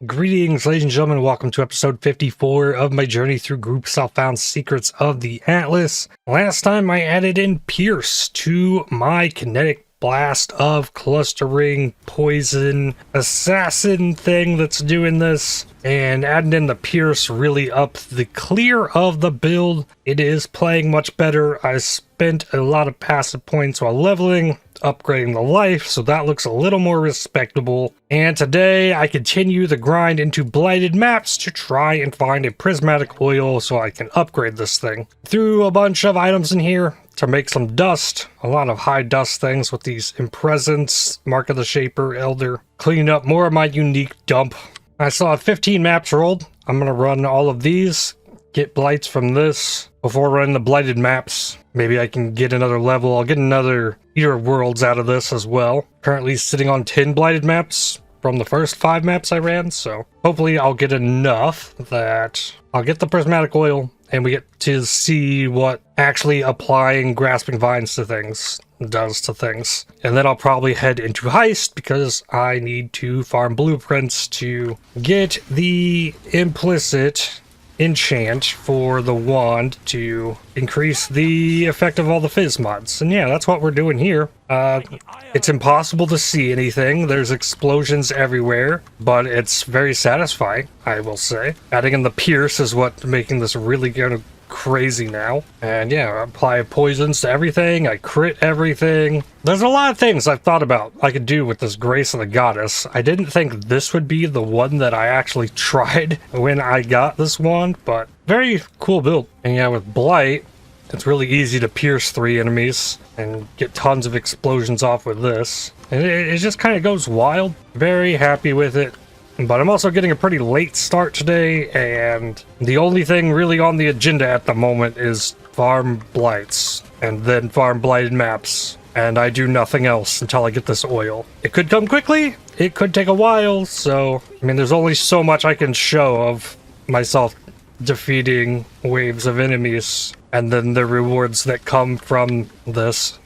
Greetings, ladies and gentlemen. Welcome to episode 54 of my journey through Group Southbound Secrets of the Atlas. Last time I added in Pierce to my Kinetic blast of clustering poison assassin thing that's doing this, and adding in the Pierce really upped the clear of the build. It is playing much better. I spent a lot of passive points while leveling, upgrading the life, so that looks a little more respectable. And today I continue the grind into Blighted Maps to try and find a Prismatic oil so I can upgrade this thing. Threw a bunch of items in here to make some dust, a lot of high dust things with these Impresence, Mark of the Shaper, Elder. Cleaned up more of my unique dump. I saw 15 maps rolled. I'm going to run all of these, get blights from this before running the Blighted Maps. Maybe I can get another level. I'll get another Eater of Worlds out of this as well. Currently sitting on 10 Blighted Maps from the first 5 maps I ran, so hopefully I'll get enough that I'll get the Prismatic oil and we get to see what actually applying Grasping Vines to things does to things. And then I'll probably head into Heist because I need to farm blueprints to get the implicit enchant for the wand to increase the effect of all the fizz mods. And yeah, that's what we're doing here. It's impossible to see anything. There's explosions everywhere, but it's very satisfying, I will say. Adding in the Pierce is what making this really kind of crazy now. And yeah, I apply poisons to everything. I crit everything. There's a lot of things I've thought about I could do with this Grace of the Goddess. I didn't think this would be the one that I actually tried when I got this wand, but very cool build. And yeah, with Blight, it's really easy to pierce 3 enemies and get tons of explosions off with this. And it just kind of goes wild. Very happy with it. But I'm also getting a pretty late start today, and the only thing really on the agenda at the moment is farm Blights, and then farm Blighted Maps, and I do nothing else until I get this oil. It could come quickly, it could take a while, so, I mean, there's only so much I can show of myself defeating waves of enemies, and then the rewards that come from this.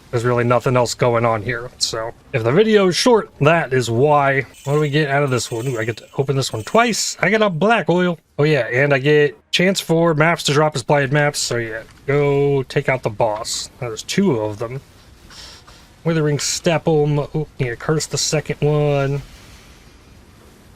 There's really nothing else going on here, so if the video is short, that is why. What do we get out of this one? Ooh, I get to open this one twice. I get a black oil. Oh yeah, and I get chance for maps to drop as Blighted Maps, so yeah, go take out the boss. There's 2 of them. Withering Step'em. Oh, yeah, curse the second one.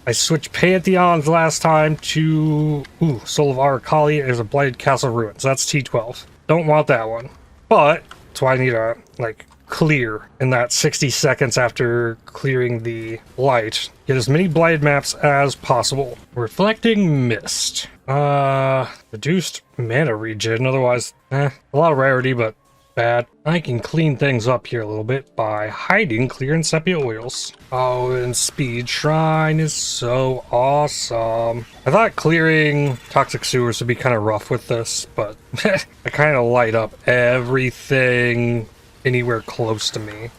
I switched Pantheons last time to Soul of Aracali. There's a Blighted Castle Ruins. That's T12. Don't want that one, but that's why I need to, like, clear in that 60 seconds after clearing the light. Get as many Blighted Maps as possible. Reflecting Mist. Reduced mana regen, otherwise, a lot of rarity, but bad. I can clean things up here a little bit by hiding clear and sepia oils. Oh, and Speed Shrine is so awesome. I thought clearing toxic sewers would be kind of rough with this, but I kind of light up everything anywhere close to me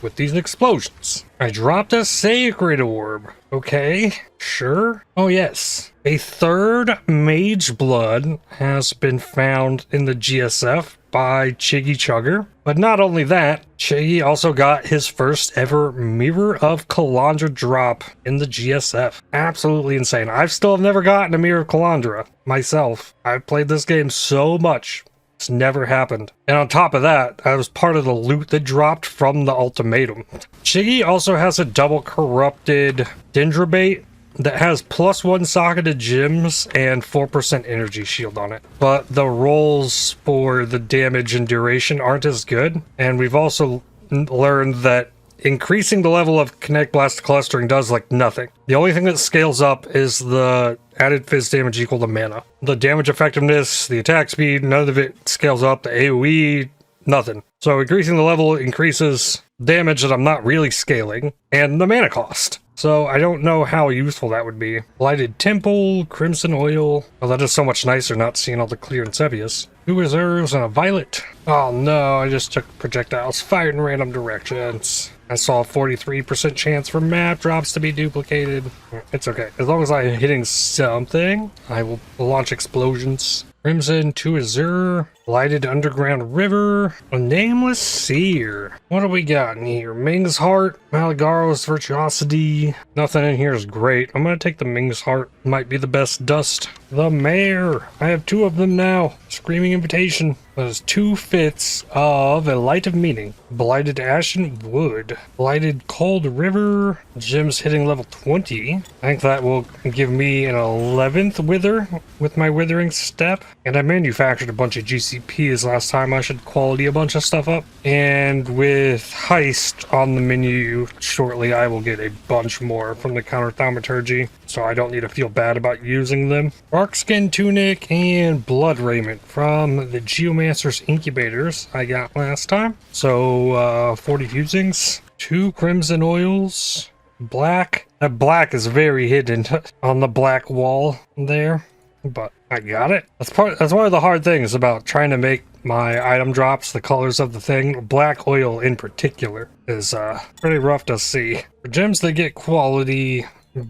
with these explosions. I dropped a Sacred Orb. Okay, sure. Oh yes, a 3rd Mage Blood has been found in the GSF by Chiggy Chugger. But not only that, Chiggy also got his first ever Mirror of Calandra drop in the GSF. Absolutely insane. I've still never gotten a Mirror of Calandra myself. I've played this game so much. It's never happened. And on top of that, I was part of the loot that dropped from the ultimatum. Chiggy also has a double corrupted Dendrobate that has +1 socketed gems and 4% energy shield on it. But the rolls for the damage and duration aren't as good. And we've also learned that increasing the level of Kinetic Blast clustering does like nothing. The only thing that scales up is the added fizz damage equal to mana. The damage effectiveness, the attack speed, none of it scales up. The AoE, nothing. So increasing the level increases damage that I'm not really scaling, and the mana cost. So I don't know how useful that would be. Blighted Temple, Crimson Oil. Oh, that is so much nicer not seeing all the clear and sepias. 2 reserves and a violet. Oh no, I just took projectiles fired in random directions. I saw a 43% chance for map drops to be duplicated. It's okay. As long as I'm hitting something, I will launch explosions. Crimson to Azure, Blighted Underground River, a Nameless Seer. What do we got in here? Ming's Heart, Malagaro's Virtuosity. Nothing in here is great. I'm gonna take the Ming's Heart. Might be the best dust. The Mare. I have 2 of them now. Screaming Invitation. That is 2 fifths of a Light of Meaning. Blighted Ashen Wood. Blighted Cold River. Gems hitting level 20. I think that will give me an 11th Wither with my Withering Step. And I manufactured a bunch of GCPs last time. I should quality a bunch of stuff up. And with Heist on the menu shortly, I will get a bunch more from the Counter Thaumaturgy, so I don't need to feel bad about using them. Darkskin Tunic and Blood Raiment from the Geomancer's Incubators I got last time. So 40 fusings, 2 Crimson Oils, black. That black is very hidden on the black wall there, but I got it. That's one of the hard things about trying to make my item drops the colors of the thing. Black oil in particular is pretty rough to see. For gems that get quality,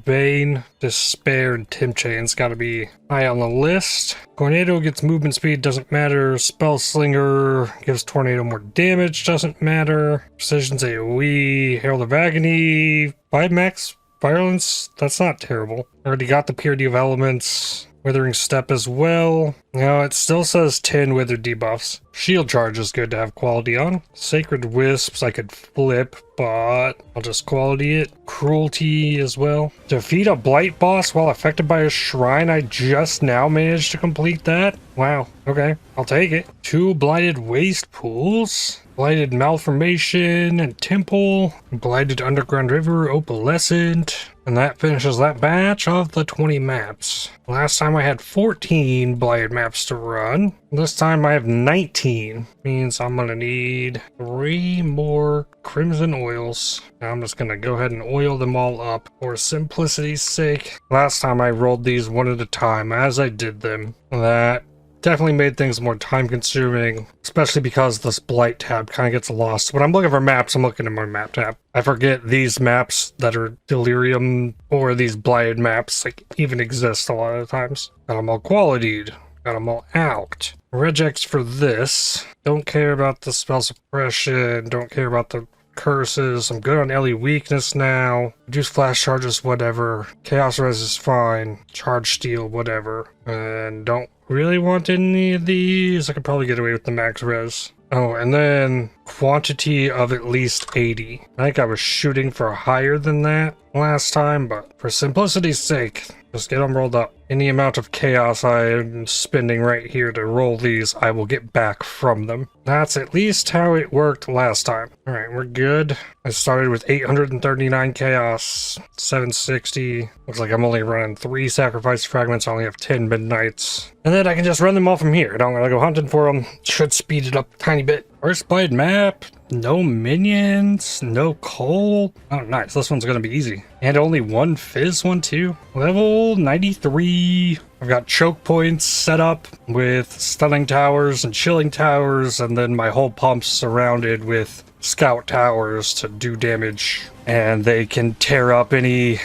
Bane, Despair, and Tim Chain's gotta be high on the list. Tornado gets movement speed, doesn't matter. Spell Slinger gives Tornado more damage, doesn't matter. Precision's AoE, Herald of Agony, 5 max violence, that's not terrible. Already got the Purity of Elements. Withering Step as well. Now it still says 10 Wither debuffs. Shield Charge is good to have quality on. Sacred Wisps I could flip, but I'll just quality it. Cruelty as well. Defeat a Blight boss while affected by a shrine. I just now managed to complete that. Wow, okay, I'll take it. 2 Blighted Waste Pools. Blighted Malformation and Temple. Blighted Underground River, Opalescent. And that finishes that batch of the 20 maps. Last time I had 14 Blighted maps to run. This time I have 19. Means I'm gonna need 3 more Crimson Oils. Now I'm just gonna go ahead and oil them all up for simplicity's sake. Last time I rolled these one at a time as I did them. That definitely made things more time consuming, especially because this Blight tab kind of gets lost. When I'm looking for maps, I'm looking at my map tab. I forget these maps that are Delirium or these Blighted maps like even exist a lot of times. Got them all qualitied. Got them all out. Regex for this. Don't care about the spell suppression. Don't care about the curses. I'm good on LE weakness now. Reduce flash charges, whatever. Chaos res is fine. Charge steal, whatever. And don't really want any of these. I could probably get away with the max res. Oh, and then quantity of at least 80. I think I was shooting for higher than that last time, but for simplicity's sake, just get them rolled up. Any amount of chaos I am spending right here to roll these, I will get back from them. That's at least how it worked last time. Alright, we're good. I started with 839 chaos, 760. Looks like I'm only running 3 sacrifice fragments. I only have 10 midnights. And then I can just run them all from here. I don't gotta go hunting for them. Should speed it up a tiny bit. First Blighted map. No minions, no coal. Oh, nice. This one's gonna be easy. And only 1 fizz one too. Level 93. I've got choke points set up with stunning towers and chilling towers, and then my whole pump's surrounded with scout towers to do damage. And they can tear up any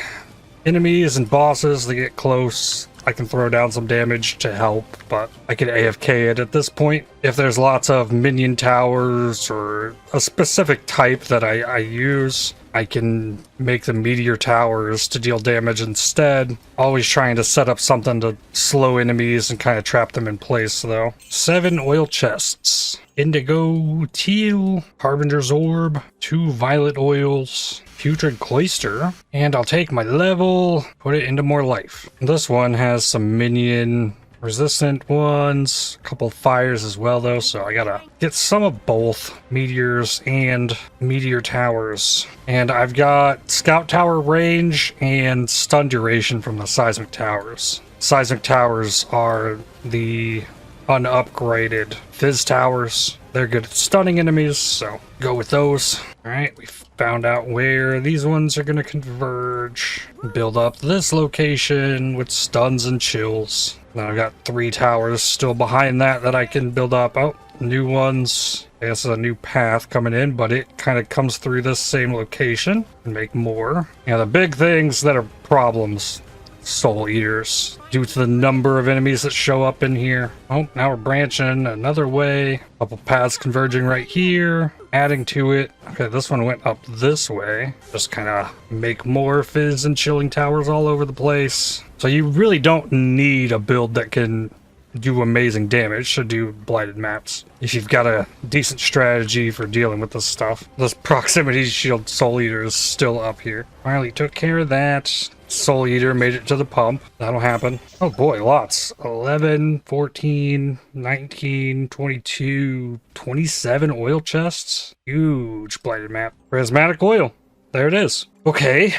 enemies and bosses that get close. I can throw down some damage to help, but I can AFK it at this point. If there's lots of minion towers or a specific type that I use, I can make the meteor towers to deal damage instead. Always trying to set up something to slow enemies and kind of trap them in place though. 7 oil chests. Indigo, teal, Harbinger's Orb, 2 violet oils, Putrid Cloister, and I'll take my level, put it into more life. This one has some minion resistant ones, a couple fires as well though, so I gotta get some of both meteors and meteor towers. And I've got scout tower range and stun duration from the seismic towers. Seismic towers are the unupgraded fizz towers. They're good at stunning enemies, so go with those. Alright, we found out where these ones are going to converge. Build up this location with stuns and chills. Now I've got 3 towers still behind that I can build up. Oh, new ones. I guess a new path coming in, but it kind of comes through this same location and make more. Now the big things that are problems. Soul Eaters due to the number of enemies that show up in here. Oh, now we're branching another way. Couple paths converging right here, adding to it. Okay, this one went up this way. Just kind of make more fizz and chilling towers all over the place. So you really don't need a build that can do amazing damage to do Blighted Maps if you've got a decent strategy for dealing with this stuff. This proximity shield Soul Eater is still up here. Finally took care of that. Soul Eater made it to the pump. That'll happen. Oh boy, lots. 11, 14, 19, 22, 27 oil chests. Huge Blighted Map. Prismatic oil. There it is. Okay.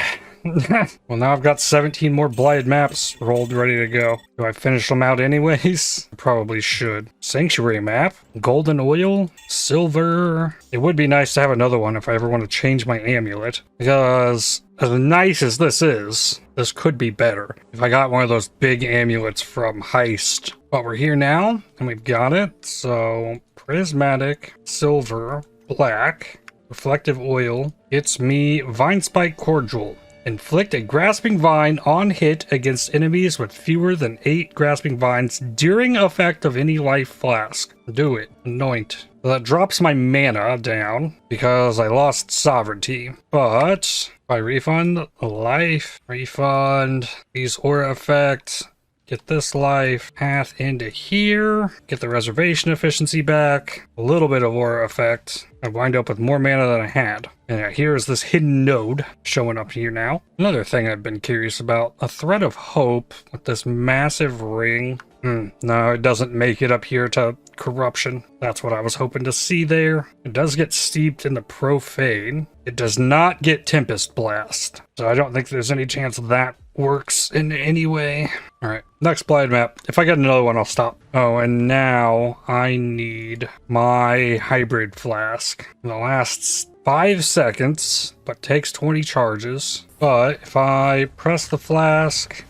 Well, now I've got 17 more Blighted Maps rolled, ready to go. Do I finish them out anyways? Probably should. Sanctuary map, golden oil, silver. It would be nice to have another one if I ever want to change my amulet, because as nice as this is, this could be better if I got one of those big amulets from Heist. But we're here now, and we've got it. So, prismatic, silver, black, reflective oil. It's me, Vinespike Cordial. Inflict a grasping vine on hit against enemies with fewer than 8 grasping vines during effect of any life flask. Do it. Anoint. So that drops my mana down because I lost sovereignty. But if I refund life, refund these aura effects, get this life, path into here, get the reservation efficiency back, a little bit of aura effect, I wind up with more mana than I had. And here's this hidden node showing up here now. Another thing I've been curious about, a thread of hope with this massive ring. No, it doesn't make it up here to corruption. That's what I was hoping to see there. It does get steeped in the profane. It does not get Tempest Blast. So I don't think there's any chance that works in any way. Alright, next Blighted Map. If I get another one, I'll stop. Oh, and now I need my hybrid flask. It lasts 5 seconds, but takes 20 charges. But if I press the flask,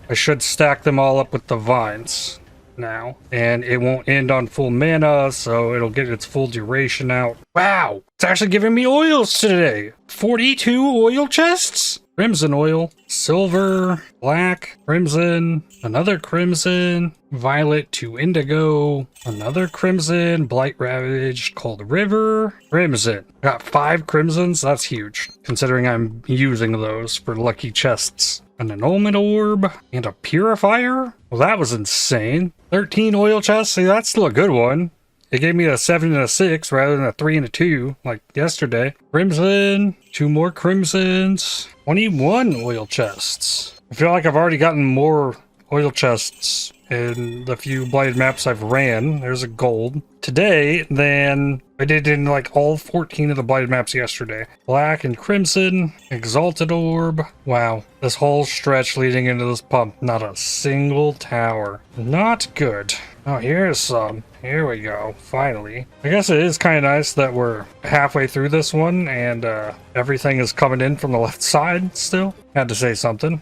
I should stack them all up with the vines now. And it won't end on full mana, so it'll get its full duration out. Wow! It's actually giving me oils today! 42 oil chests? Crimson oil, silver, black, crimson, another crimson, violet to indigo, another crimson, Blight-Ravaged, Cold River, crimson. Got 5 crimsons, that's huge, considering I'm using those for lucky chests. An annulment orb, and a purifier? Well, that was insane. 13 oil chests, see, that's still a good one. It gave me a 7 and a 6 rather than a 3 and a 2 like yesterday. Crimson, 2 more crimsons, 21 oil chests. I feel like I've already gotten more oil chests in the few Blighted Maps I've ran. There's a gold today than I did in like all 14 of the Blighted Maps yesterday. Black and crimson, exalted orb. Wow, this whole stretch leading into this pump, not a single tower. Not good. Oh, here's some. Here we go, finally. I guess it is kind of nice that we're halfway through this one and everything is coming in from the left side still. Had to say something.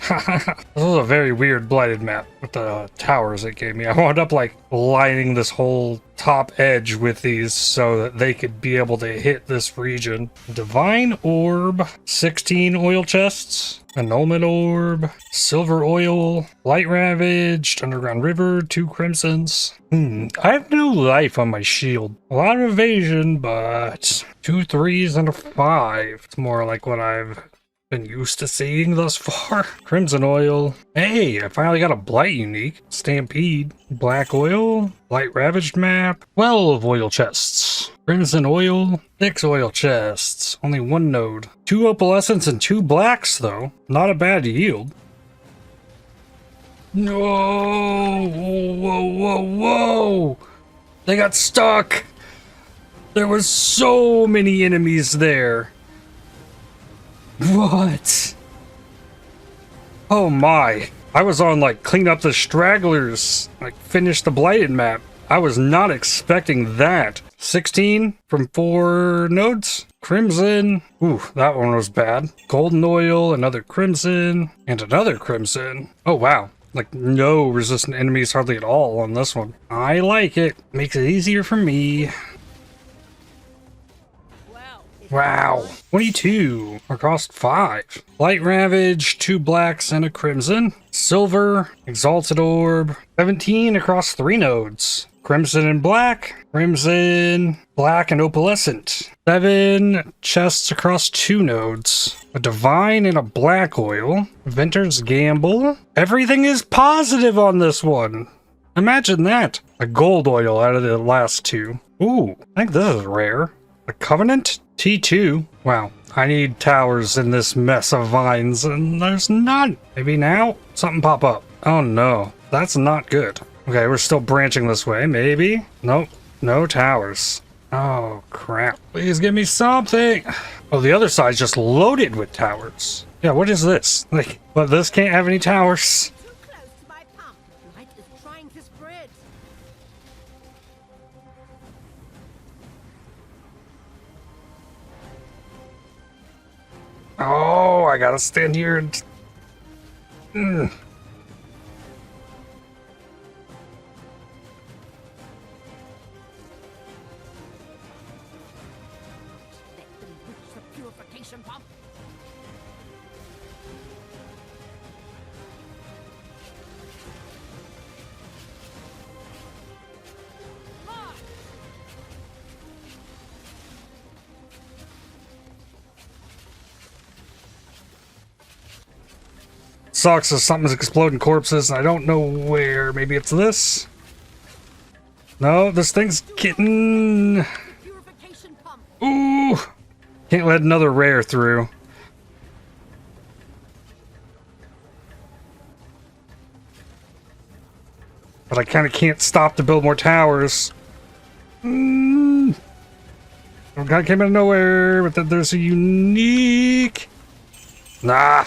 This was a very weird Blighted Map with the towers it gave me. I wound up like lining this whole top edge with these so that they could be able to hit this region. Divine Orb, 16 oil chests, Annulment Orb, Silver Oil, Blight-Ravaged, Underground River, 2 crimsons. I have no life on my shield. A lot of evasion, but 2 3s and a 5. It's more like what I've been used to seeing thus far. Crimson oil. Hey, I finally got a Blight unique. Stampede. Black oil. Blight-Ravaged map. 12 oil chests. Crimson oil. 6 oil chests. Only 1 node. 2 opalescents and 2 blacks though. Not a bad yield. No! Whoa, whoa, whoa! They got stuck! There was so many enemies there. What? Oh my. I was on like clean up the stragglers, like finish the Blighted map. I was not expecting that. 16 from 4 nodes. Crimson. Ooh, that one was bad. Golden oil, another crimson, and another crimson. Oh wow. Like no resistant enemies hardly at all on this one. I like it. Makes it easier for me. Wow, Wow. 22 across 5. Blight-Ravaged, 2 blacks and a crimson. Silver, Exalted Orb, 17 across 3 nodes. Crimson and black, crimson, black and opalescent. 7 chests across 2 nodes. A divine and a black oil. Venter's Gamble. Everything is positive on this one. Imagine that. A gold oil out of the last 2. Ooh, I think this is rare. A Covenant? T2. Wow, I need towers in this mess of vines, and there's none. Maybe now? Something pop up. Oh no, that's not good. Okay, we're still branching this way, maybe? Nope, no towers. Oh crap, please give me something. Oh, the other side's just loaded with towers. Yeah, what is this? Like, but this can't have any towers. Too close to my pump. Blight is trying to spread. Oh, I gotta stand here and... Let them reach the purification pump. Sucks as something's exploding corpses and I don't know where. Maybe it's this? No, this thing's getting... Purification pump. Ooh! Can't let another rare through. But I kind of can't stop to build more towers. Oh, God came out of nowhere, but then there's a unique... Nah.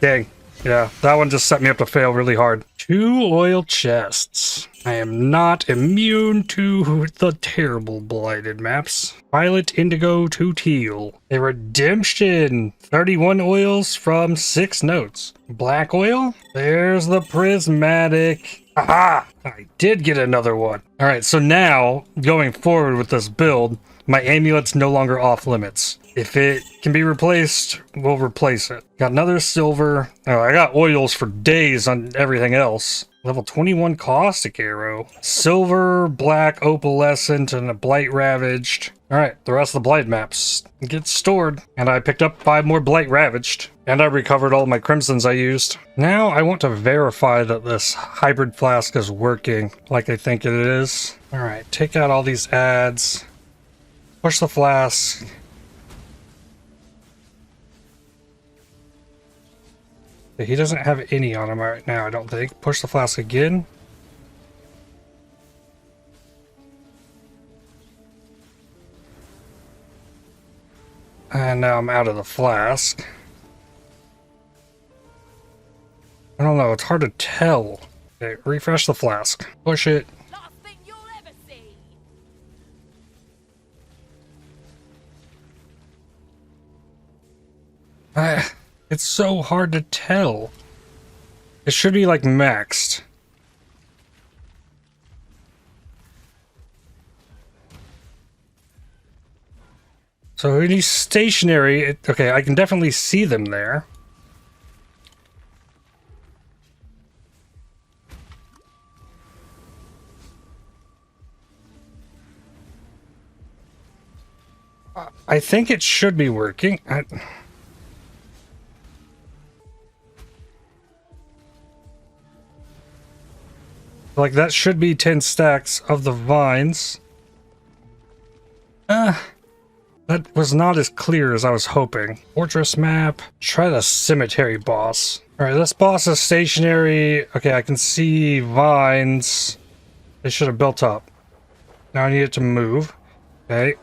Dang. Yeah, that one just set me up to fail really hard. 2 oil chests. I am not immune to the terrible blighted maps. Violet, indigo to teal. A redemption. 31 oils from 6 notes. Black oil. There's the prismatic. Aha! I did get another one. Alright, so now, going forward with this build, my amulet's no longer off limits. If it can be replaced, we'll replace it. Got another silver. Oh, I got oils for days on everything else. Level 21 caustic arrow. Silver, black, opalescent, and a blight-ravaged. Alright, the rest of the blight maps get stored. And I picked up 5 more blight-ravaged. And I recovered all my crimsons I used. Now I want to verify that this hybrid flask is working like I think it is. Alright, take out all these ads. Push the flask. He doesn't have any on him right now, I don't think. Push the flask again. And now I'm out of the flask. I don't know, it's hard to tell. Okay, refresh the flask. Push it. Last thing you'll ever see. It's so hard to tell. It should be like maxed. So when he's stationary, okay, I can definitely see them there. I think it should be working. Like, that should be 10 stacks of the vines. That was not as clear as I was hoping. Fortress map. Try the cemetery boss. Alright, this boss is stationary. Okay, I can see vines. They should have built up. Now I need it to move. Okay.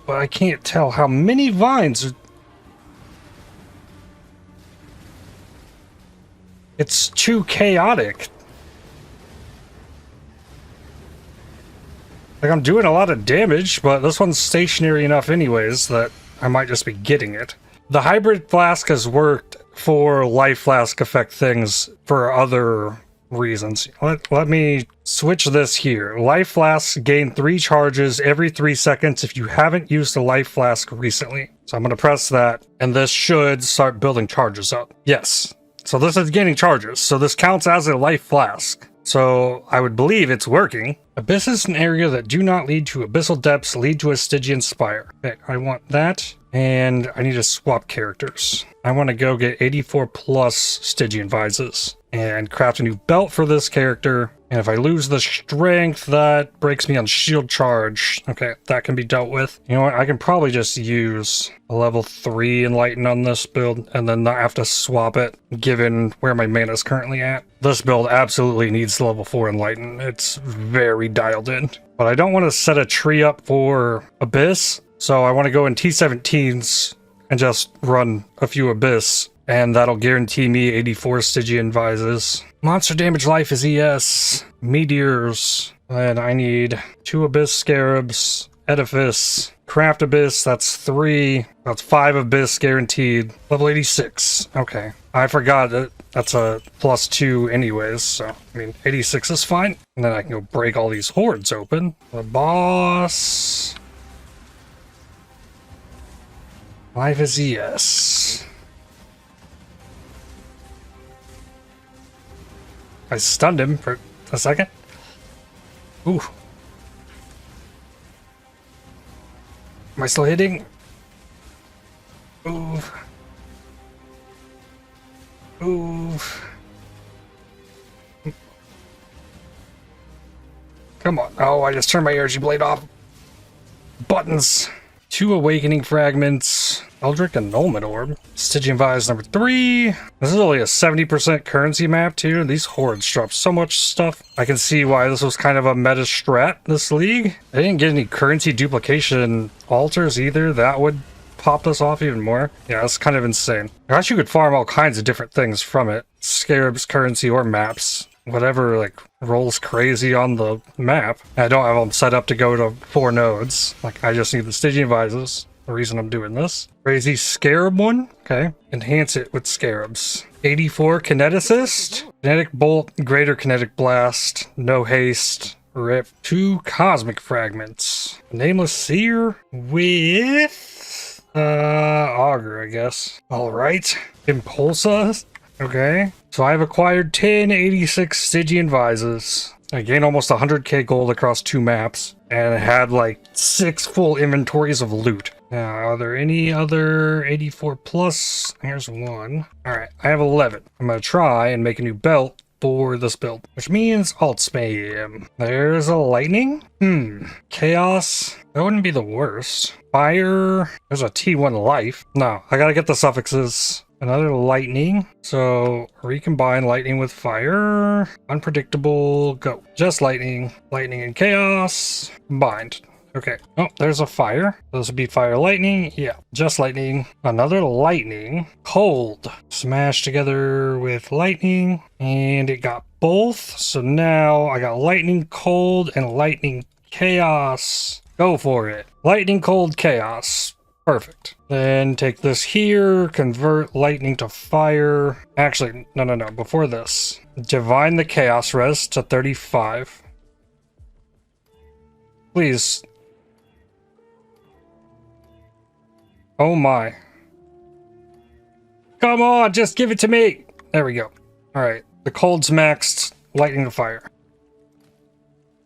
But I can't tell how many vines. It's too chaotic. Like, I'm doing a lot of damage, but this one's stationary enough anyways that I might just be getting it. The hybrid flask has worked for life flask effect things for other reasons. Let me switch this here. Life flasks gain 3 charges every 3 seconds if you haven't used a life flask recently. So I'm going to press that, and this should start building charges up. Yes. So this is gaining charges. So this counts as a life flask. So I would believe it's working. Abysses in area that do not lead to abyssal depths lead to a Stygian spire. Okay, I want that. And I need to swap characters. I want to go get 84 plus Stygian Vises and craft a new belt for this character. And if I lose the strength, that breaks me on shield charge. Okay, that can be dealt with. You know what? I can probably just use a level 3 enlighten on this build and then not have to swap it given where my mana is currently at. This build absolutely needs level 4 enlighten. It's very dialed in. But I don't want to set a tree up for Abyss. So I want to go in T17s and just run a few Abyss, and that'll guarantee me 84 Stygian Vises. Monster damage life is ES, Meteors, and I need 2 Abyss Scarabs, Edifice, Craft Abyss, that's 3, that's 5 Abyss guaranteed, level 86, okay. I forgot that that's a +2 anyways, so, I mean, 86 is fine. And then I can go break all these hordes open. The boss... Life is ES. I stunned him for a second. Ooh. Am I still hitting? Ooh. Ooh. Come on. Oh, I just turned my energy blade off. Buttons. 2 awakening fragments. Eldritch Annulment Orb. Stygian Vise number 3. This is only a 70% currency map too. These hordes drop so much stuff. I can see why this was kind of a meta strat this league. I didn't get any currency duplication altars either. That would pop this off even more. Yeah, that's kind of insane. I guess you could farm all kinds of different things from it. Scarabs, currency, or maps. Whatever, like, rolls crazy on the map. I don't have them set up to go to 4 nodes. Like, I just need the Stygian Vises. The reason I'm doing this. Crazy Scarab one. Okay. Enhance it with Scarabs. 84 Kineticist. Kinetic Bolt, Greater Kinetic Blast. No Haste. Rip. 2 Cosmic Fragments. Nameless Seer with... Augur, I guess. Alright. Impulsa. Okay. So I've acquired 1086 Stygian Vises. I gained almost 100k gold across 2 maps. And I had like 6 full inventories of loot. Now, are there any other 84 plus? Here's 1. Alright, I have 11. I'm gonna try and make a new belt for this build. Which means alt spam. There's a lightning? Chaos? That wouldn't be the worst. Fire? There's a T1 life. No, I gotta get the suffixes. Another lightning. So recombine lightning with fire. Unpredictable. Go. Just lightning. Lightning and chaos. Combined. Okay. Oh, there's a fire. This would be fire lightning. Yeah. Just lightning. Another lightning. Cold. Smash together with lightning. And it got both. So now I got lightning cold and lightning chaos. Go for it. Lightning cold chaos. Perfect. Then take this here, convert lightning to fire. Actually, no. Before this, divine the chaos res to 35. Please. Oh my. Come on, just give it to me. There we go. All right. The cold's maxed, lightning to fire.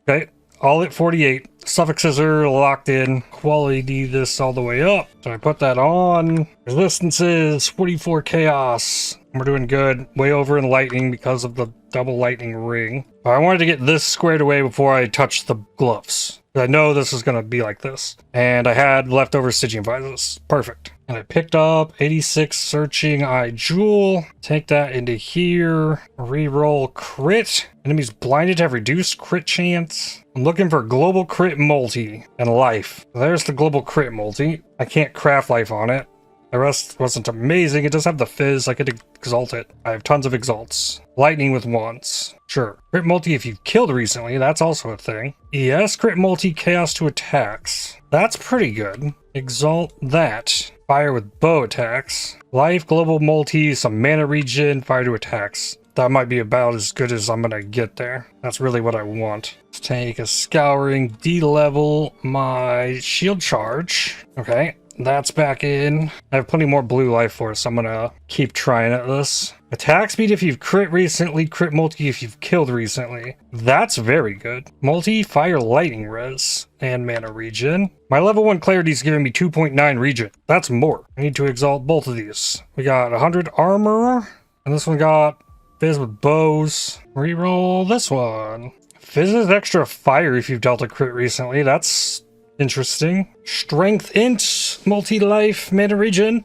Okay. All at 48. Suffixes are locked in. Quality this all the way up. So I put that on. Resistances, 44 chaos. We're doing good. Way over in lightning because of the double lightning ring. But I wanted to get this squared away before I touch the gloves. I know this is going to be like this. And I had leftover Stygian Vises. Perfect. And I picked up 86 Searching Eye Jewel. Take that into here. Reroll crit. Enemies blinded have reduced crit chance. I'm looking for global crit multi and life. There's the global crit multi. I can't craft life on it. The rest wasn't amazing. It does have the fizz. I could exalt it. I have tons of exalts. Lightning with wands. Sure. Crit multi if you've killed recently. That's also a thing. ES crit multi chaos to attacks. That's pretty good. Exalt that. Fire with bow attacks. Life, global multi, some mana regen, fire to attacks. that might be about as good as I'm gonna get there. That's really what I want. Let's take a scouring, de-level my shield charge. Okay, that's back in. I have plenty more blue life force, so I'm gonna keep trying at this. Attack speed if you've crit recently, crit multi if you've killed recently. That's very good. Multi, fire, lightning res, and mana regen. My level 1 clarity is giving me 2.9 regen. That's more. I need to exalt both of these. We got 100 armor, and this one got Fizz with bows. Reroll this one. Fizz is extra fire if you've dealt a crit recently. That's interesting. Strength int, multi-life, mana regen.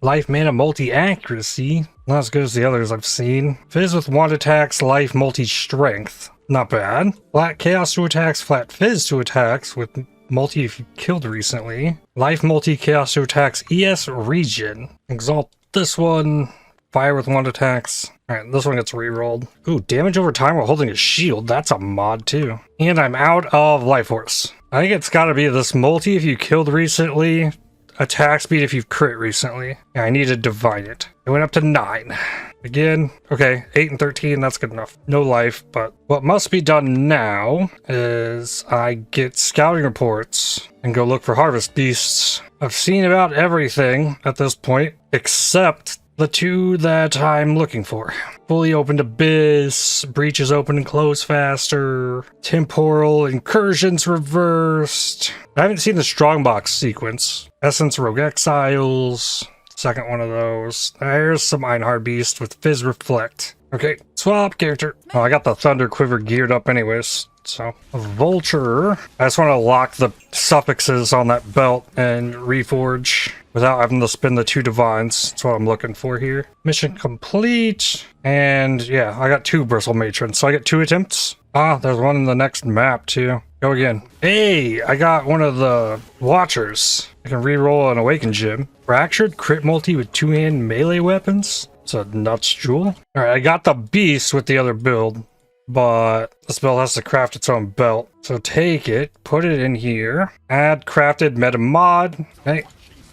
Life, mana, multi-accuracy. Not as good as the others I've seen. Fizz with wand attacks, life, multi-strength. Not bad. Flat chaos to attacks, flat fizz to attacks with multi if you killed recently. Life, multi, chaos to attacks, ES regen. Exalt this one. Fire with wand attacks. Alright, this one gets rerolled. Ooh, damage over time while holding a shield. That's a mod too. And I'm out of life force. I think it's gotta be this multi if you killed recently. Attack speed if you've crit recently. Yeah, I need to divide it. It went up to 9. Again, okay, 8 and 13, that's good enough. No life, but what must be done now is I get scouting reports and go look for harvest beasts. I've seen about everything at this point, except the 2 that I'm looking for. Fully opened abyss, breaches open and close faster, temporal incursions reversed. I haven't seen the strongbox sequence. Essence rogue exiles, second one of those. There's some Einhard beast with fizz reflect. Okay, swap character. Oh, I got the thunder quiver geared up anyways. So, a vulture. I just want to lock the suffixes on that belt and reforge without having to spin the 2 divines. That's what I'm looking for here. Mission complete. And yeah, I got 2 bristle matrons, so I get 2 attempts. Ah, there's one in the next map too. Go again. Hey, I got one of the watchers. I can reroll an awakened gem. Fractured crit multi with 2-hand melee weapons. It's a nuts jewel. Alright, I got the beast with the other build, but this build has to craft its own belt. So take it, put it in here, add crafted meta mod. Okay,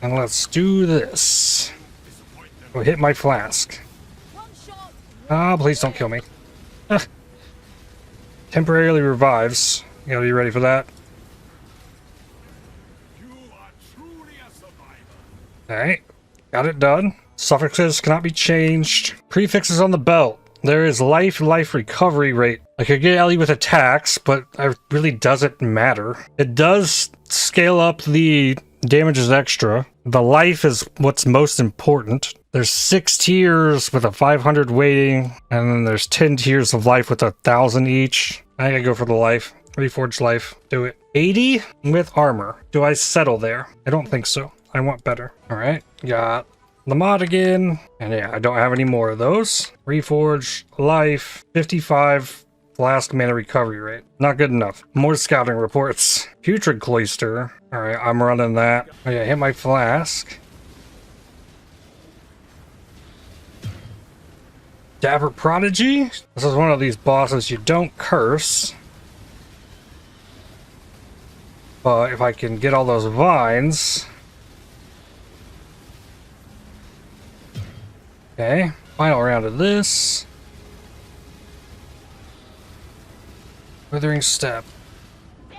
and let's do this. Oh, hit my flask. Ah, please don't kill me. Ah. Temporarily revives. You gotta be ready for that. Alright, got it done. Suffixes cannot be changed. Prefixes on the belt. There is life recovery rate. I could get Ellie with attacks, but it really doesn't matter. It does scale up the damages extra. The life is what's most important. There's 6 tiers with a 500 weighting, and then there's 10 tiers of life with 1,000 each. I gotta go for the life. Reforged life. Do it. 80 with armor. Do I settle there? I don't think so. I want better. Alright, got the mod again. And yeah, I don't have any more of those. Reforge, life, 55 flask mana recovery rate. Not good enough. More scouting reports. Putrid cloister. Alright, I'm running that. Oh yeah, hit my flask. Dapper Prodigy. This is one of these bosses you don't curse. But if I can get all those vines. Okay, final round of this. Withering Step.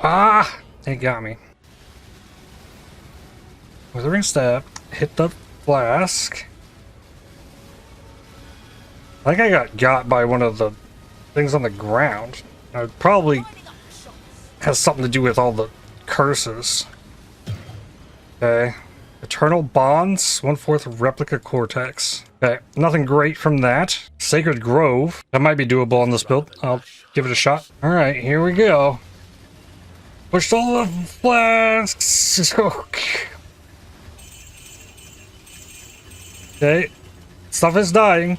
Ah! It got me. Withering Step. Hit the flask. I think I got by one of the things on the ground. It probably has something to do with all the curses. Okay. Eternal Bonds, 1/4 replica cortex. Okay, nothing great from that. Sacred Grove. That might be doable on this build. I'll give it a shot. Alright, here we go. Push all the flasks. Okay. Stuff is dying.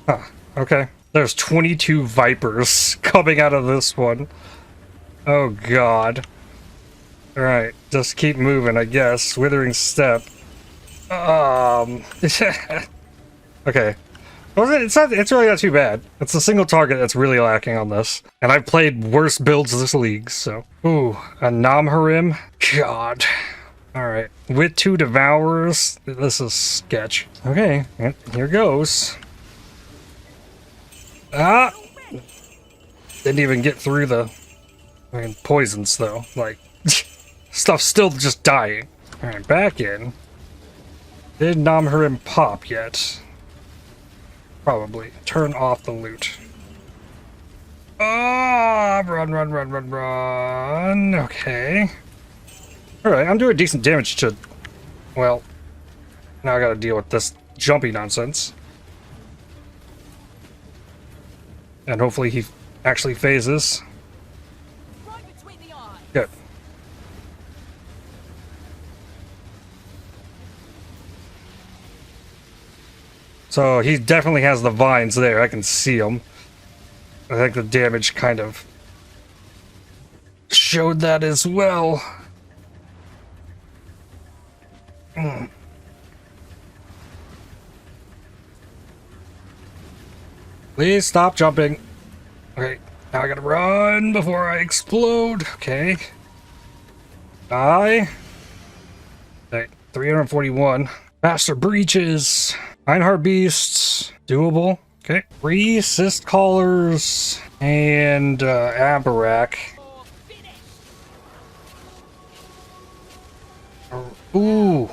Huh, okay. There's 22 vipers coming out of this one. Oh god. Alright, just keep moving, I guess. Withering Step. Okay. It's really not too bad. It's a single target that's really lacking on this. And I've played worse builds this league, so. Ooh, a Namharim? God. Alright, with 2 Devourers, this is sketch. Okay, here goes. Ah! Didn't even get through the poisons, though. Like, stuff's still just dying. Alright, back in. Did Namharim pop yet? Probably. Turn off the loot. Oh, run. Okay. Alright, I'm doing decent damage to... Well, now I gotta deal with this jumpy nonsense. And hopefully he actually phases. Right between the eyes. Good. So he definitely has the vines there. I can see them. I think the damage kind of showed that as well. Please stop jumping. Okay, now I gotta run before I explode. Okay. Die. Okay, 341. Faster breaches. Einhard beasts. Doable. Okay. 3 cyst collars and Abarak. Or finish. Ooh.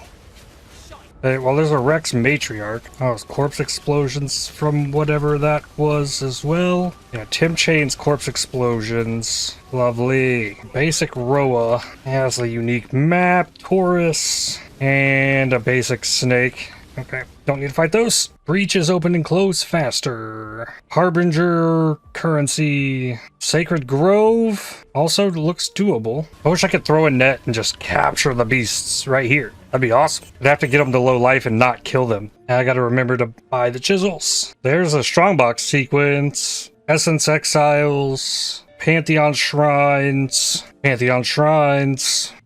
Hey, well, there's a Rex Matriarch. Oh, it's corpse explosions from whatever that was as well. Yeah, Tim Chain's corpse explosions. Lovely. Basic Roa has a unique map, Taurus, and a basic snake. Okay, don't need to fight those. Breaches open and close faster. Harbinger currency. Sacred Grove also looks doable. I wish I could throw a net and just capture the beasts right here. That'd be awesome. I'd have to get them to low life and not kill them. And I gotta remember to buy the chisels. There's a strongbox sequence. Essence Exiles. Pantheon Shrines.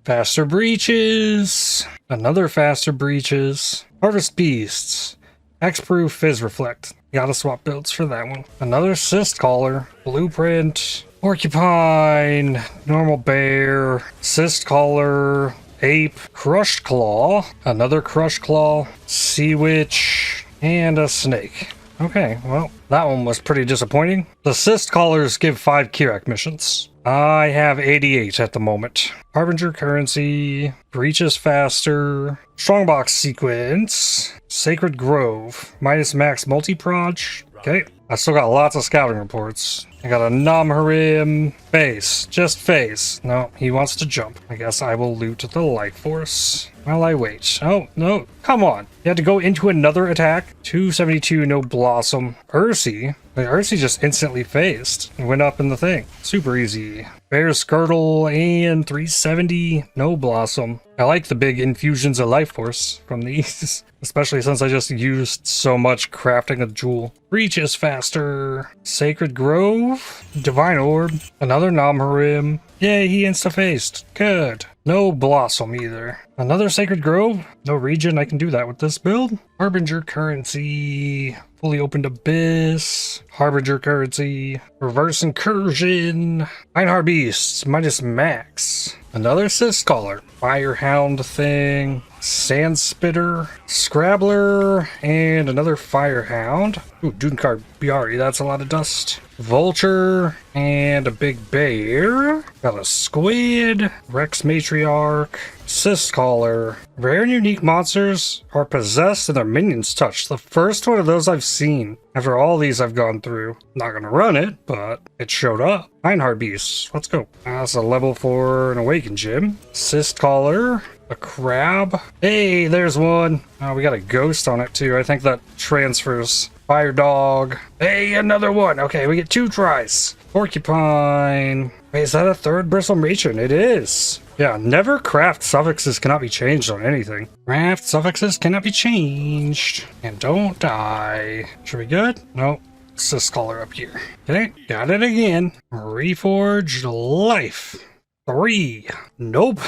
Faster breaches. Another faster breaches. Harvest Beasts. Hexproof Fizz Reflect. Gotta swap builds for that one. Another Cyst Collar. Blueprint. Porcupine. Normal Bear. Cyst Collar. Ape. Crushed Claw. Another Crushed Claw. Sea Witch. And a Snake. Okay, well, that one was pretty disappointing. The Cyst Collars give 5 Kirak missions. I have 88 at the moment. Harbinger currency, breaches faster, strongbox sequence, Sacred Grove, minus max multi-proj. Okay, I still got lots of scouting reports. I got a Namharim. Phase. Just phase. No, he wants to jump. I guess I will loot the life force while I wait. Oh, no. Come on. You had to go into another attack. 272, no Blossom. Ursi. Ursi just instantly phased and went up in the thing. Super easy. Bear's Girdle and 370, no Blossom. I like the big infusions of life force from these. Especially since I just used so much crafting a jewel. Reach is faster. Sacred Grove. Divine Orb. Another Namharim. Yay, he insta-faced. Good. No Blossom either. Another Sacred Grove. No region. I can do that with this build. Harbinger currency. Fully opened Abyss. Harbinger currency. Reverse Incursion. Einhard Beasts. Minus max. Another Cyst Collar. Firehound thing. Sand Spitter. Scrabbler. And another Firehound. Ooh, Dunenkard Biari. That's a lot of dust. Vulture. And a big bear. Got a squid. Rex Matriarch. Cyst Collar. Rare and unique monsters are possessed and their minions touched. The first one of those I've seen. After all these I've gone through. Not gonna run it, but it showed up. Einhard Beasts. Let's go. That's a level 4 an Awaken Gym. Cyst Collar. A crab. Hey, there's one. Oh, we got a ghost on it too. I think that transfers. Fire Dog. Hey, another one. Okay, we get 2 tries. Porcupine. Wait, is that a 3rd Bristle Matron? It is. Yeah, never craft suffixes cannot be changed on anything. Craft suffixes cannot be changed. And don't die. Should we good? Nope. Cyst Collar up here. Okay, got it again. Reforged Life. 3. Nope.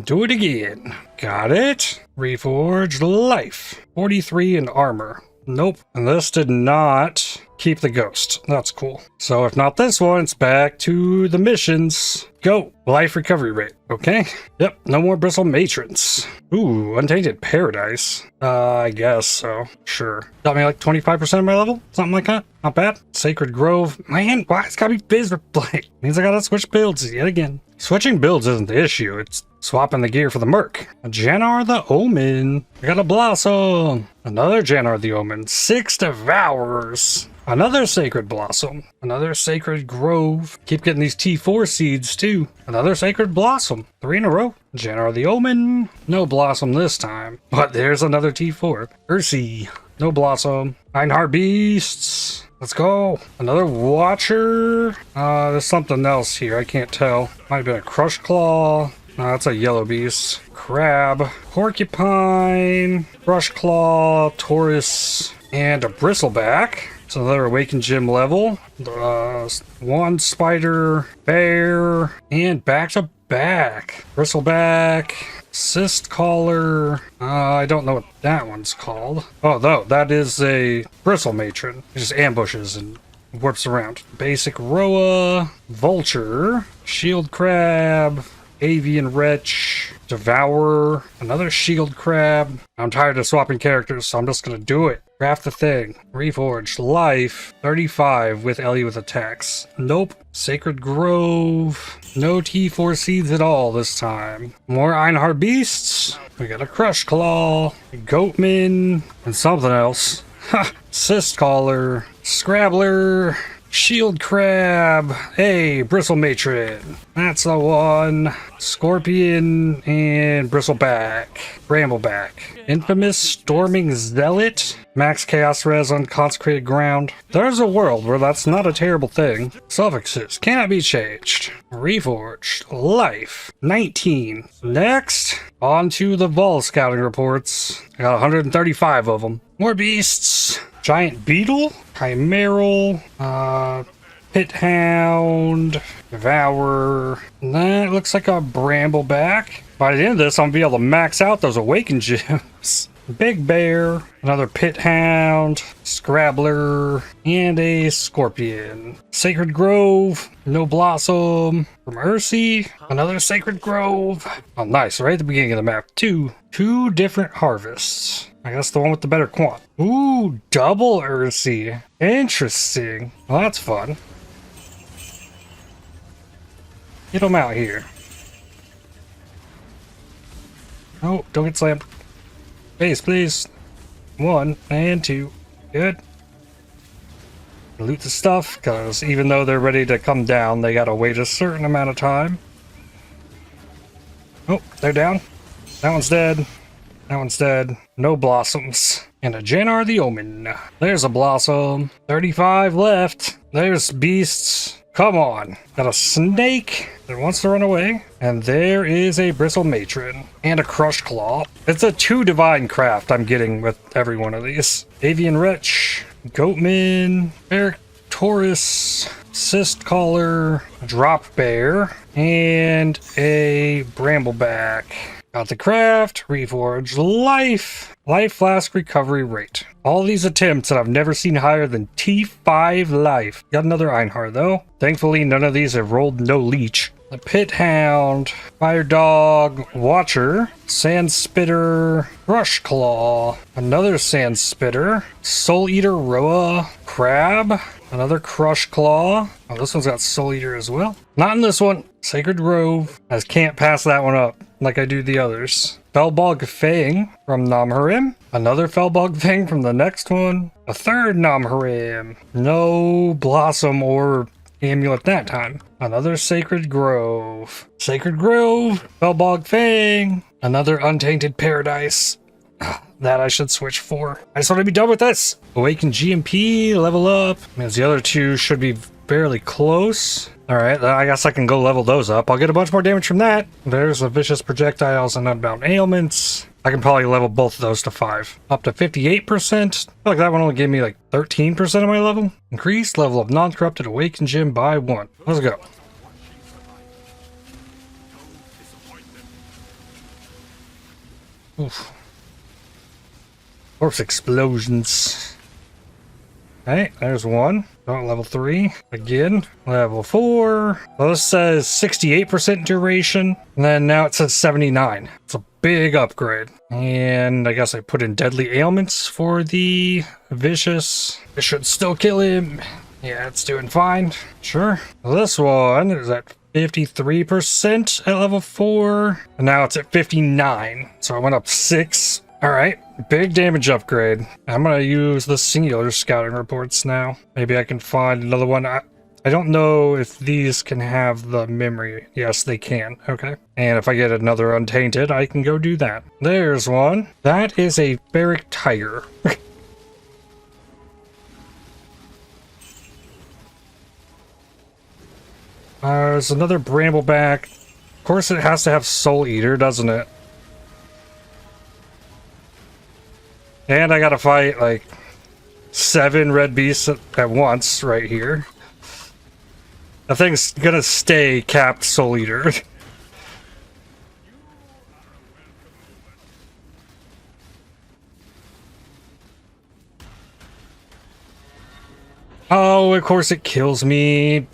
Do it again. Got it. Reforged Life. 43 in armor. Nope. And this did not keep the ghost. That's cool. So if not this one, it's back to the missions. Go. Life recovery rate. Okay. Yep. No more bristle matrons. Ooh, untainted paradise. I guess so. Sure. Got me like 25% of my level? Something like that. Not bad. Sacred Grove. Man, why it's gotta be biz with Blight? Means I gotta switch builds yet again. Switching builds isn't the issue. It's swapping the gear for the Merc. A Jannar the Omen. I got a Blossom. Another Jannar the Omen. 6 Devourers. Another Sacred Blossom. Another Sacred Grove. Keep getting these T4 seeds too. Another Sacred Blossom. 3 in a row. Jannar the Omen. No Blossom this time. But there's another T4. Ursi. No Blossom. Einhar Beasts. Let's go. Another Watcher. There's something else here. I can't tell. Might have been a Crush Claw. That's a Yellow Beast. Crab. Porcupine. Crush Claw. Taurus. And a Bristleback. It's another Awakened Gym level. One Spider. Bear. And back-to-back. Bristleback. Cyst Collar. I don't know what that one's called. Oh, no, that is a Bristle Matron. It just ambushes and warps around. Basic Roa. Vulture. Shield Crab. Avian Wretch. Devourer. Another Shield Crab. I'm tired of swapping characters, so I'm just gonna do it. Craft the thing. Reforged. Life. 35 with Ellie with attacks. Nope. Sacred Grove. No T4 seeds at all this time. More Einhar Beasts. We got a Crush Claw. Goatman. And something else. Ha! Cyst Collar. Scrabbler. Shield Crab. Hey, Bristle Matron. That's the one. Scorpion and Bristleback. Brambleback. Infamous Storming Zealot. Max Chaos Res on Consecrated Ground. There's a world where that's not a terrible thing. Suffixes cannot be changed. Reforged. Life. 19. Next, on to the Vol Scouting Reports. I got 135 of them. More beasts. Giant Beetle. Chimeral. Pit Hound. Devourer. That looks like a Brambleback. By the end of this, I'm gonna be able to max out those Awakened Gems. Big Bear, another Pit Hound, Scrabbler, and a Scorpion. Sacred Grove, no Blossom. From Ursi, another Sacred Grove. Oh, nice, right at the beginning of the map. Two different harvests. I guess the one with the better quant. Ooh, double Ursi. Interesting. Well, that's fun. Get them out here. Oh, don't get slammed. Base, please. 1 and 2. Good. Loot the stuff, because even though they're ready to come down, they gotta wait a certain amount of time. Oh, they're down. That one's dead. That one's dead. No Blossoms. And a Jannar the Omen. There's a Blossom. 35 left. There's Beasts. Come on. Got a Snake that wants to run away. And there is a Bristle Matron. And a Crush Claw. It's a 2 Divine Craft I'm getting with every one of these. Avian Wretch. Goatman. Bear Taurus. Cyst Collar. Drop Bear. And a Brambleback. Got the craft, reforge, life flask recovery rate. All these attempts that I've never seen higher than T5 life. Got another Einhar though. Thankfully, none of these have rolled no leech. The Pit Hound, Fire Dog, Watcher, Sand Spitter, Crush Claw, another Sand Spitter, Soul Eater Roa, Crab, another Crush Claw. Oh, this one's got Soul Eater as well. Not in this one. Sacred Grove. I just can't pass that one up like I do the others. Felbog Fang from Namharim. Another Felbog Fang from the next one. A third Namharim. No Blossom or Amulet that time. Another Sacred Grove. Sacred Grove. Felbog Fang. Another Untainted Paradise. That I should switch for. I just want to be done with this. Awaken GMP, level up. Means the other two should be fairly close. Alright, I guess I can go level those up. I'll get a bunch more damage from that. There's the Vicious Projectiles and Unbound Ailments. I can probably level both of those to 5. Up to 58%. I feel like that one only gave me like 13% of my level. Increased level of Non-Corrupted Awakened Gem by 1. Let's go. Oof. Corpse explosions. Okay, there's one. Oh, level 3. Again, level 4. Well, this says 68% duration. And then now it says 79. It's a big upgrade. And I guess I put in deadly ailments for the vicious. It should still kill him. Yeah, it's doing fine. Sure. This one is at 53% at level 4. And now it's at 59. So I went up 6. Alright, big damage upgrade. I'm gonna use the singular scouting reports now. Maybe I can find another one. I don't know if these can have the memory. Yes, they can. Okay. And if I get another untainted, I can go do that. There's one. That is a Ferric Tiger. There's another Brambleback. Of course, it has to have Soul Eater, doesn't it? And I gotta fight like 7 red beasts at once right here. That thing's gonna stay capped Soul Eater. Oh, of course it kills me.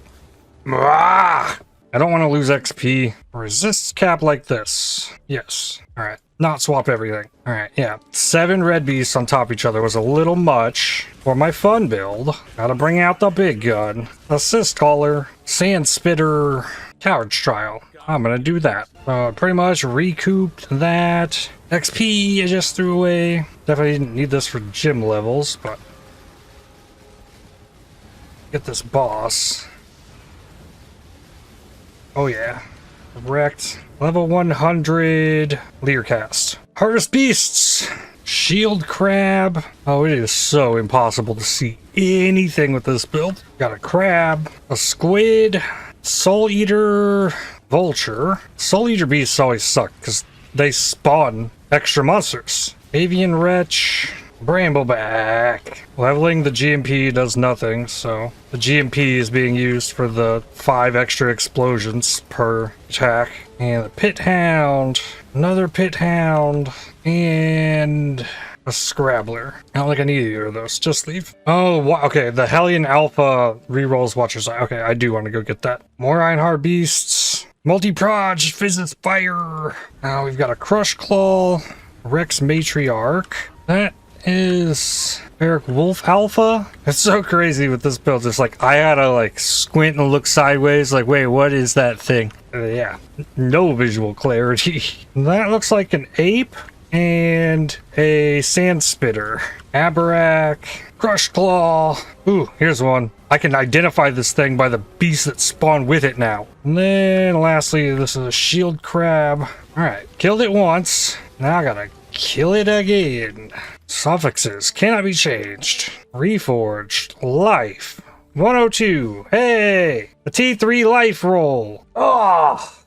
Ah! I don't want to lose XP. Resist cap like this. Yes. Alright. Not swap everything. Alright, yeah. 7 red beasts on top of each other was a little much for my fun build. Gotta bring out the big gun. Assist Caller, Sand Spitter, Coward's Trial. I'm gonna do that. Pretty much recouped that. XP I just threw away. Definitely didn't need this for gym levels, but get this boss. Oh yeah. Wrecked. Level 100 Learcast. Harvest Beasts! Shield Crab. Oh, it is so impossible to see anything with this build. Got a crab, a squid, Soul Eater, Vulture. Soul Eater Beasts always suck because they spawn extra monsters. Avian Wretch, Brambleback. Leveling the GMP does nothing, so the GMP is being used for the 5 extra explosions per attack. And the Pit Hound, another Pit Hound, and a Scrabbler. I don't think I need either of those. Just leave. Oh, okay. The Hellion Alpha rerolls Watcher's Eye. Okay, I do want to go get that. More Ironheart Beasts. Multi-Proj, Vises Fire. Now we've got a Crush Claw, Rex Matriarch. That is Eric Wolf Alpha. It's so crazy with this build. It's like I gotta like squint and look sideways like, wait, what is that thing? Yeah, no visual clarity. That looks like an ape and a sand spitter. Abarak, Crush Claw. Ooh, here's one. I can identify this thing by the beasts that spawn with it now. And then lastly, this is a shield crab. Alright, killed it once. Now I gotta kill it again. Suffixes cannot be changed. Reforged. Life. 102. Hey! A T3 life roll. Oh,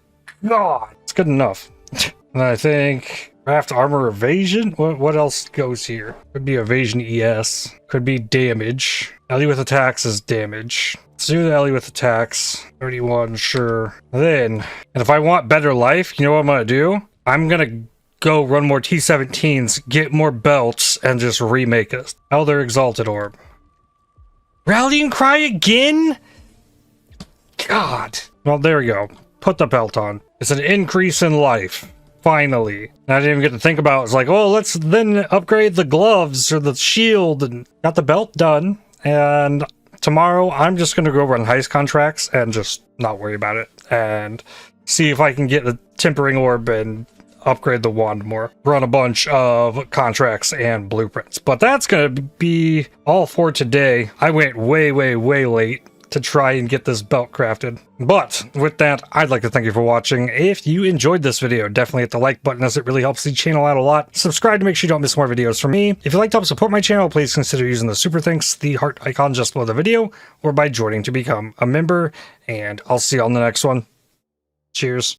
God. It's good enough. And I think craft armor evasion. What else goes here? Could be evasion ES. Could be damage. Ellie with attacks is damage. Let's do the Ellie with attacks. 31, sure. And if I want better life, you know what I'm gonna do? I'm gonna go run more T17s, get more belts, and just remake it. Elder Exalted Orb. Rallying Cry again? God. Well, there we go. Put the belt on. It's an increase in life. Finally. And I didn't even get to think about it. It's like, oh, let's then upgrade the gloves or the shield, and got the belt done. And tomorrow, I'm just going to go run heist contracts and just not worry about it. And see if I can get the Tempering Orb and upgrade the wand more. Run a bunch of contracts and blueprints. But that's going to be all for today. I went way late to try and get this belt crafted. But with that, I'd like to thank you for watching. If you enjoyed this video, definitely hit the like button as it really helps the channel out a lot. Subscribe to make sure you don't miss more videos from me. If you'd like to help support my channel, please consider using the super thanks, the heart icon just below the video, or by joining to become a member. And I'll see you on the next one. Cheers.